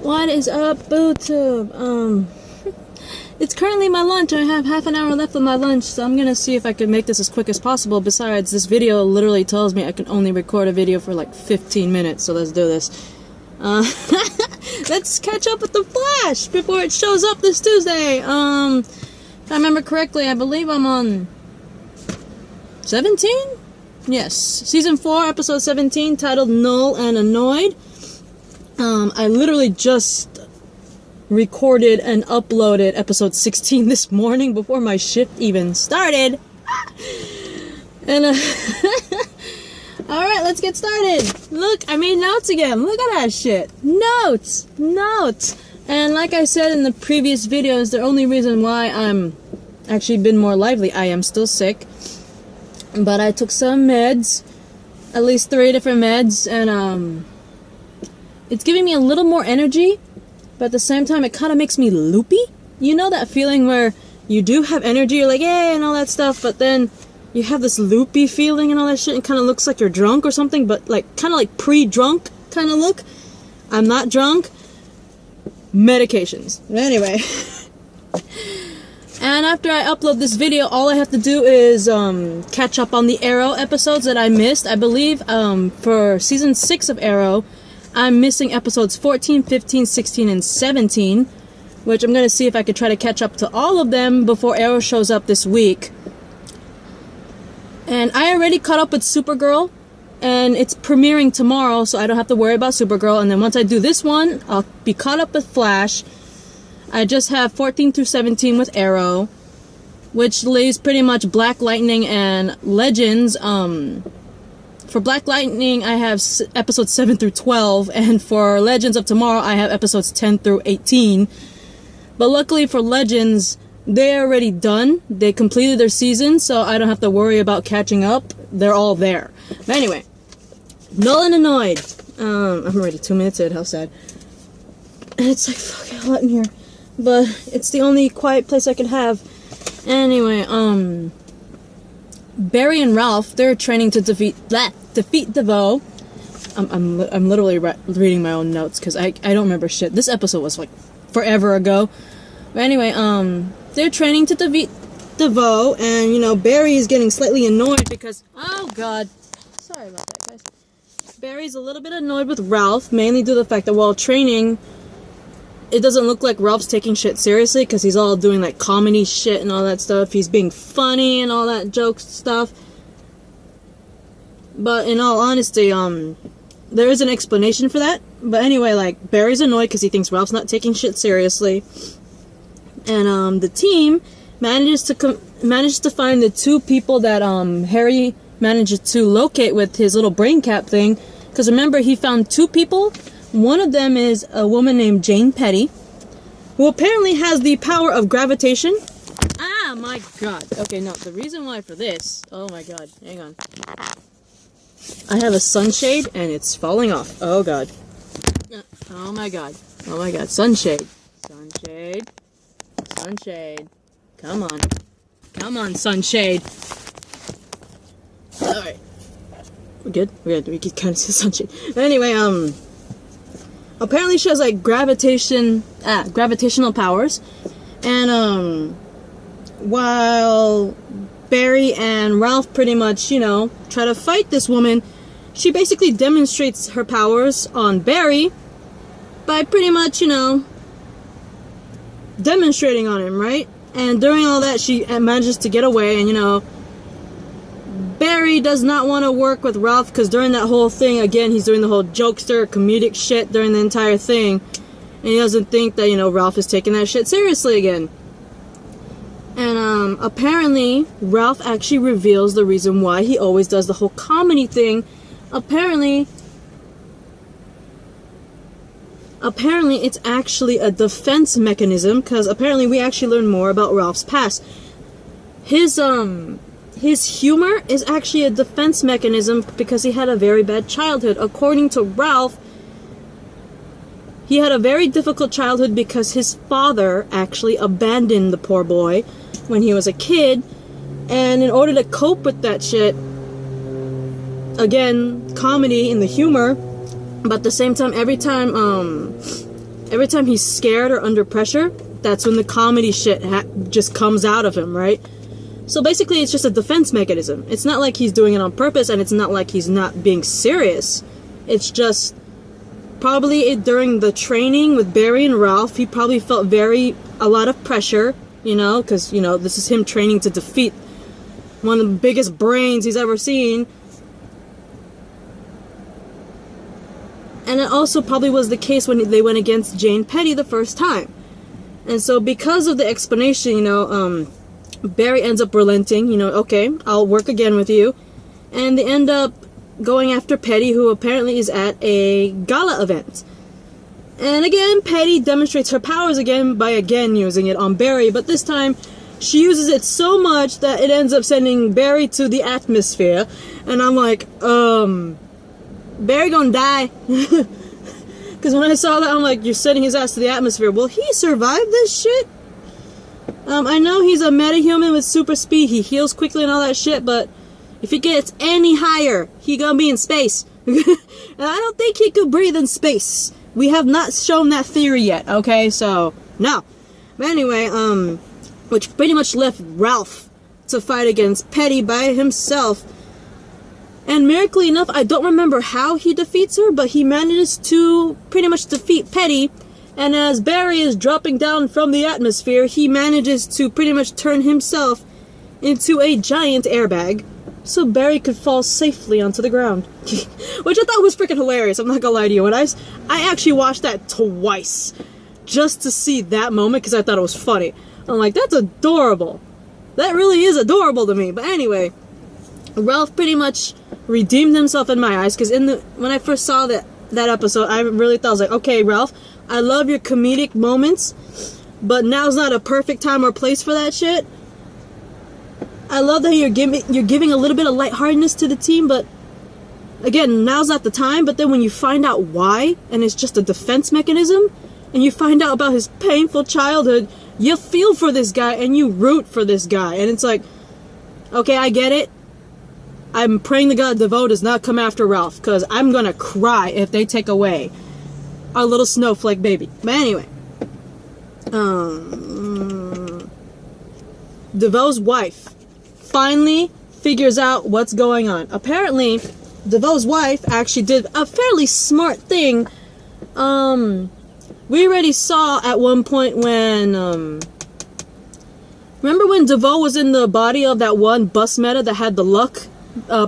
What is up, BooTube? It's currently my lunch. I have half an hour left of my lunch, so I'm gonna see if I can make this as quick as possible. Besides, this video literally tells me I can only record a video for like 15 minutes, so let's do this. Let's catch up with The Flash before it shows up this Tuesday. If I remember correctly, I believe I'm on 17? Yes, Season 4, Episode 17, titled Null and Annoyed. I literally just recorded and uploaded Episode 16 this morning before my shift even started. And, alright, let's get started. Look, I made notes again. Look at that shit. Notes! And like I said in the previous videos, the only reason why I'm actually been more lively, I am still sick. But I took some meds, at least 3 different meds, and it's giving me a little more energy, but at the same time it kind of makes me loopy. You know that feeling where you do have energy, you're like, yay, and all that stuff, but then you have this loopy feeling and all that shit, and kind of looks like you're drunk or something, but like kind of like pre-drunk kind of look. I'm not drunk. Medications. Anyway. And after I upload this video, all I have to do is catch up on the Arrow episodes that I missed. I believe for Season 6 of Arrow, I'm missing episodes 14, 15, 16, and 17, which I'm going to see if I could try to catch up to all of them before Arrow shows up this week. And I already caught up with Supergirl, and it's premiering tomorrow, so I don't have to worry about Supergirl. And then once I do this one, I'll be caught up with Flash. I just have 14 through 17 with Arrow, which leaves pretty much Black Lightning and Legends. For Black Lightning, I have episodes 7 through 12, and for Legends of Tomorrow, I have episodes 10 through 18. But luckily for Legends, they're already done. They completed their season, so I don't have to worry about catching up. They're all there. But anyway, Null and Annoyed. I'm already 2 minutes in, how sad. And it's like fucking hot in here. But it's the only quiet place I could have. Anyway, Barry and Ralph, they're training to defeat DeVoe. I'm literally reading my own notes because I don't remember shit. This episode was like forever ago. But anyway, they're training to defeat DeVoe, and you know, Barry is getting slightly annoyed because, oh god, sorry about that, guys. Barry's a little bit annoyed with Ralph, mainly due to the fact that while training, it doesn't look like Ralph's taking shit seriously because he's all doing like comedy shit and all that stuff. He's being funny and all that joke stuff. But in all honesty, there is an explanation for that. But anyway, like, Barry's annoyed because he thinks Ralph's not taking shit seriously. And the team manages to find the 2 people that Harry manages to locate with his little brain cap thing. Because remember, he found 2 people. One of them is a woman named Jane Petty, who apparently has the power of gravitation. Ah, my god. Okay, no, the reason why for this... Oh my god, hang on. I have a sunshade, and it's falling off. Oh god. Oh my god. Oh my god. Sunshade. Sunshade. Sunshade. Come on. Come on, sunshade. Alright. We're good? We're good. We can kind of see the sunshade. But anyway, apparently she has like gravitational powers, and while Barry and Ralph pretty much, you know, try to fight this woman, she basically demonstrates her powers on Barry by pretty much, you know, demonstrating on him, right? And during all that, she manages to get away, and you know, Barry does not want to work with Ralph because during that whole thing, again, he's doing the whole jokester, comedic shit during the entire thing. And he doesn't think that, you know, Ralph is taking that shit seriously again. And apparently, Ralph actually reveals the reason why he always does the whole comedy thing. Apparently, it's actually a defense mechanism because apparently we actually learn more about Ralph's past. His humor is actually a defense mechanism because he had a very bad childhood. According to Ralph, he had a very difficult childhood because his father actually abandoned the poor boy when he was a kid. And in order to cope with that shit, again, comedy in the humor, but at the same time, every time every time he's scared or under pressure, that's when the comedy shit just comes out of him, right? So basically, it's just a defense mechanism. It's not like he's doing it on purpose, and it's not like he's not being serious. It's just probably during the training with Barry and Ralph, he probably felt a lot of pressure, you know, because, you know, this is him training to defeat one of the biggest brains he's ever seen. And it also probably was the case when they went against Jane Petty the first time. And so because of the explanation, you know, Barry ends up relenting, you know, okay, I'll work again with you. And they end up going after Petty, who apparently is at a gala event. And again, Petty demonstrates her powers again by again using it on Barry, but this time she uses it so much that it ends up sending Barry to the atmosphere. And I'm like, Barry gonna die. Because when I saw that, I'm like, you're sending his ass to the atmosphere. Will he survive this shit? I know he's a metahuman with super speed. He heals quickly and all that shit, but if he gets any higher, he gonna be in space. And I don't think he could breathe in space. We have not shown that theory yet, okay? So, no. But anyway, which pretty much left Ralph to fight against Petty by himself. And miraculously enough, I don't remember how he defeats her, but he manages to pretty much defeat Petty. And as Barry is dropping down from the atmosphere, he manages to pretty much turn himself into a giant airbag, so Barry could fall safely onto the ground. Which I thought was freaking hilarious, I'm not gonna lie to you. And I actually watched that twice, just to see that moment, because I thought it was funny. I'm like, that's adorable. That really is adorable to me. But anyway, Ralph pretty much redeemed himself in my eyes, because when I first saw that episode, I really thought, I was like, okay, Ralph, I love your comedic moments, but now's not a perfect time or place for that shit. I love that you're giving a little bit of lightheartedness to the team, but again, now's not the time. But then when you find out why, and it's just a defense mechanism, and you find out about his painful childhood, you feel for this guy and you root for this guy. And it's like, okay, I get it. I'm praying to God DeVoe does not come after Ralph, because I'm gonna cry if they take away our little snowflake baby. But anyway, DeVoe's wife finally figures out what's going on. Apparently, DeVoe's wife actually did a fairly smart thing. We already saw at one point when, remember when DeVoe was in the body of that one bus meta that had the luck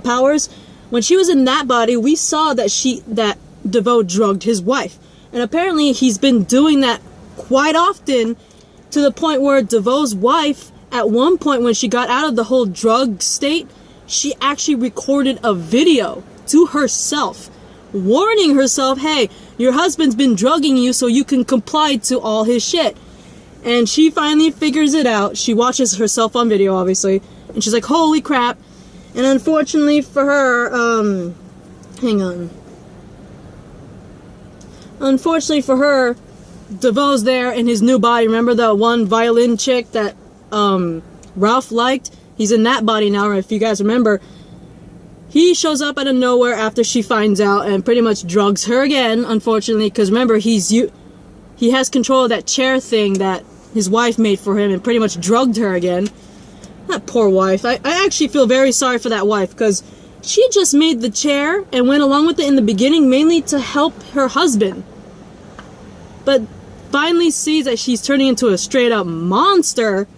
powers? When she was in that body, we saw that DeVoe drugged his wife. And apparently he's been doing that quite often, to the point where DeVoe's wife, at one point when she got out of the whole drug state, she actually recorded a video to herself, warning herself, hey, your husband's been drugging you so you can comply to all his shit. And she finally figures it out. She watches herself on video, obviously, and she's like, holy crap. And unfortunately for her, unfortunately for her, DeVoe's there in his new body. Remember the one violin chick that Ralph liked? He's in that body now, if you guys remember. He shows up out of nowhere after she finds out and pretty much drugs her again, unfortunately, because remember, he has control of that chair thing that his wife made for him and pretty much drugged her again. That poor wife. I actually feel very sorry for that wife, because she just made the chair and went along with it in the beginning mainly to help her husband. But finally sees that she's turning into a straight up monster,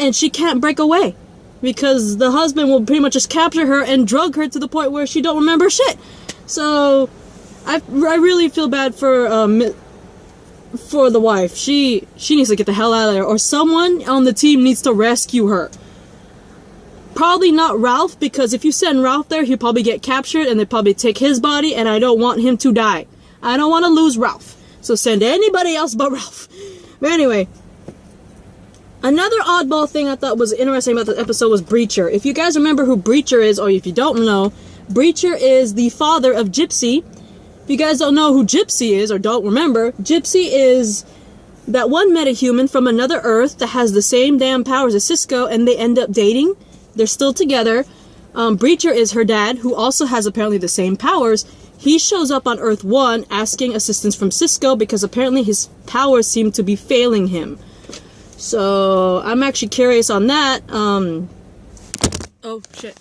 and she can't break away because the husband will pretty much just capture her and drug her to the point where she don't remember shit. So I really feel bad for the wife. She needs to get the hell out of there, or someone on the team needs to rescue her. Probably not Ralph, because if you send Ralph there, he'll probably get captured and they probably take his body, and I don't want him to die. I don't want to lose Ralph. So send anybody else but Ralph. But anyway, another oddball thing I thought was interesting about the episode was Breacher. If you guys remember who Breacher is, or if you don't know, Breacher is the father of Gypsy. If you guys don't know who Gypsy is, or don't remember, Gypsy is that one metahuman from another Earth that has the same damn powers as Cisco, and they end up dating. They're still together. Breacher is her dad, who also has apparently the same powers. he shows up on Earth 1 asking assistance from Cisco because apparently his powers seem to be failing him. So I'm actually curious on that. Oh shit.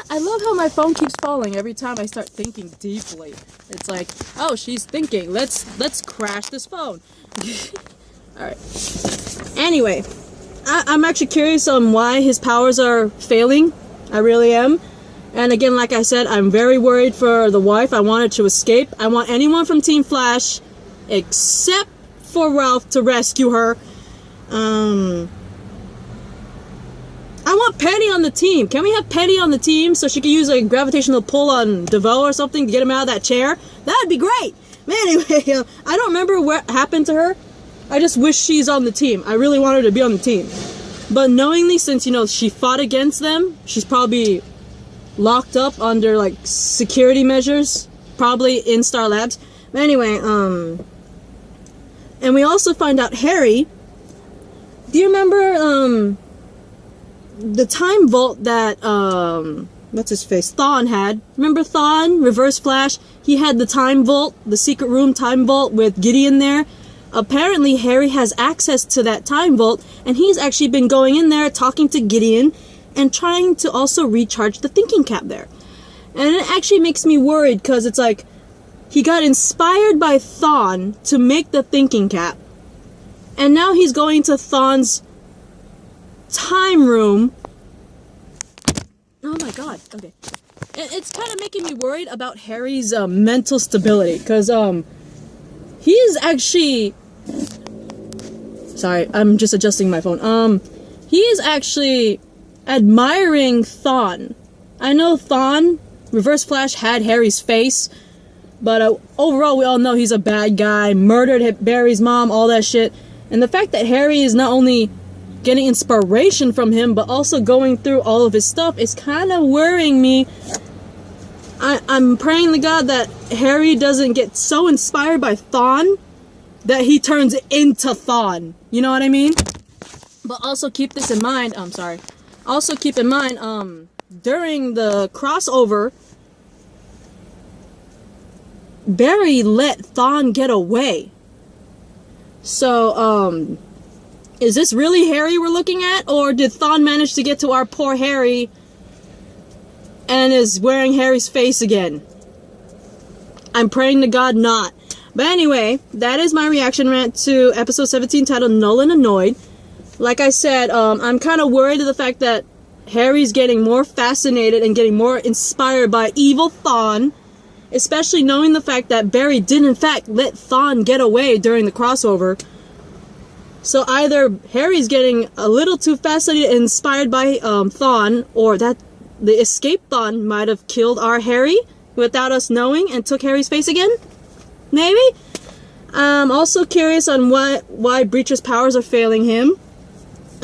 I love how my phone keeps falling every time I start thinking deeply. It's like, oh, she's thinking. Let's crash this phone. Alright. Anyway, I'm actually curious on why his powers are failing. I really am. And again, like I said, I'm very worried for the wife. I want her to escape. I want anyone from Team Flash, except for Ralph, to rescue her. I want Penny on the team. Can we have Penny on the team so she can use a gravitational pull on DeVoe or something to get him out of that chair? That'd be great. But anyway, I don't remember what happened to her. I just wish she's on the team. I really want her to be on the team. But knowingly, since, you know, she fought against them, she's probably locked up under, like, security measures. Probably in Star Labs. But anyway, and we also find out Harry... Do you remember, the time vault that, what's his face? Thawne had. Remember Thawne? Reverse Flash? He had the time vault, the secret room time vault with Gideon there. Apparently, Harry has access to that time vault, and he's actually been going in there, talking to Gideon, and trying to also recharge the thinking cap there. And it actually makes me worried, because it's like, he got inspired by Thawne to make the thinking cap, and now he's going to Thawne's time room. Oh my god, okay. It's kind of making me worried about Harry's mental stability, because he is actually... Sorry, I'm just adjusting my phone. He is actually admiring Thawne. I know Thawne, Reverse Flash, had Harry's face, but overall we all know he's a bad guy, murdered Barry's mom, all that shit. And the fact that Harry is not only getting inspiration from him, but also going through all of his stuff is kind of worrying me. I'm praying to God that Harry doesn't get so inspired by Thawne that he turns into Thawne. You know what I mean? But also keep this in mind. I'm sorry. Also keep in mind, during the crossover, Barry let Thawne get away. So, is this really Harry we're looking at? Or did Thawne manage to get to our poor Harry and is wearing Harry's face again? I'm praying to God not. But anyway, that is my reaction rant to episode 17 titled Null and Annoyed. Like I said, I'm kind of worried of the fact that Harry's getting more fascinated and getting more inspired by evil Thawne. Especially knowing the fact that Barry did in fact let Thawne get away during the crossover. So either Harry's getting a little too fascinated and inspired by Thawne, or that the escaped Thawne might have killed our Harry without us knowing and took Harry's face again? Maybe? I'm also curious on why Breacher's powers are failing him.